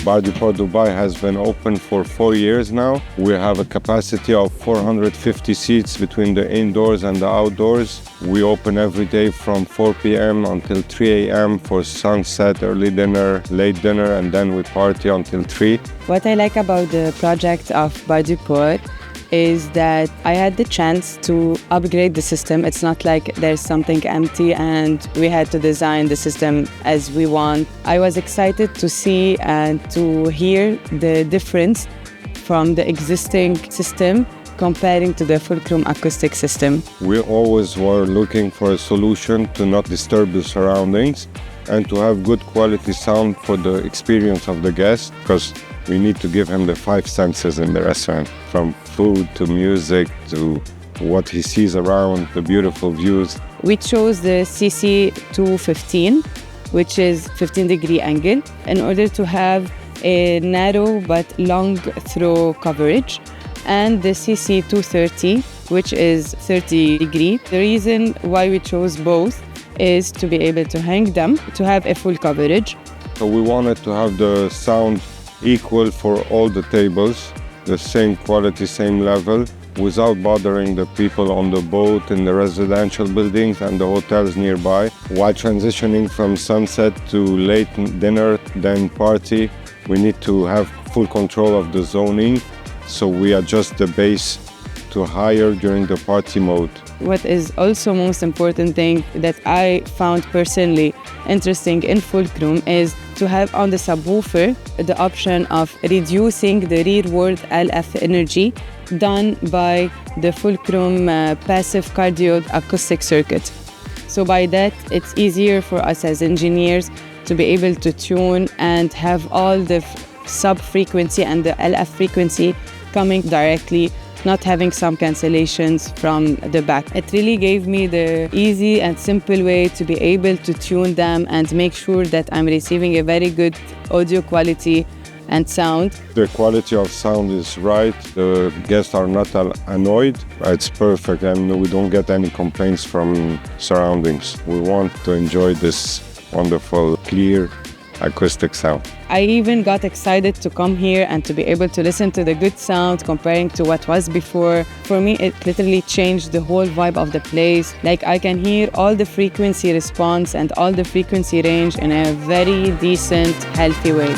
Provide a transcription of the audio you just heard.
Bar du Port Dubai has been open for 4 years now. We have a capacity of 450 seats between the indoors and the outdoors. We open every day from 4 p.m. until 3 a.m. for sunset, early dinner, late dinner, and then we party until 3. What I like about the project of Bar du Port is that I had the chance to upgrade the system. It's not like there's something empty and we had to design the system as we want. I was excited to see and to hear the difference from the existing system comparing to the Fulcrum Acoustic system. We always were looking for a solution to not disturb the surroundings and to have good quality sound for the experience of the guest, because we need to give him the 5 senses in the restaurant, from food to music to what he sees around, the beautiful views. We chose the CC215, which is 15-degree angle, in order to have a narrow but long throw coverage, and the CC230, which is 30-degree. The reason why we chose both is to be able to hang them, to have a full coverage. So we wanted to have the sound equal for all the tables, the same quality, same level, without bothering the people on the boat, in the residential buildings and the hotels nearby. While transitioning from sunset to late dinner, then party, we need to have full control of the zoning, so we adjust the bass to higher during the party mode. What is also most important thing that I found personally interesting in Fulcrum is to have on the subwoofer the option of reducing the rearward LF energy done by the Fulcrum passive cardioid acoustic circuit. So by that, it's easier for us as engineers to be able to tune and have all the sub-frequency and the LF frequency coming directly, not having some cancellations from the back. It really gave me the easy and simple way to be able to tune them and make sure that I'm receiving a very good audio quality and sound. The quality of sound is right, the guests are not annoyed, it's perfect, and we don't get any complaints from surroundings. We want to enjoy this wonderful, clear acoustic sound. I even got excited to come here and to be able to listen to the good sound comparing to what was before. For me, it literally changed the whole vibe of the place. Like, I can hear all the frequency response and all the frequency range in a very decent, healthy way.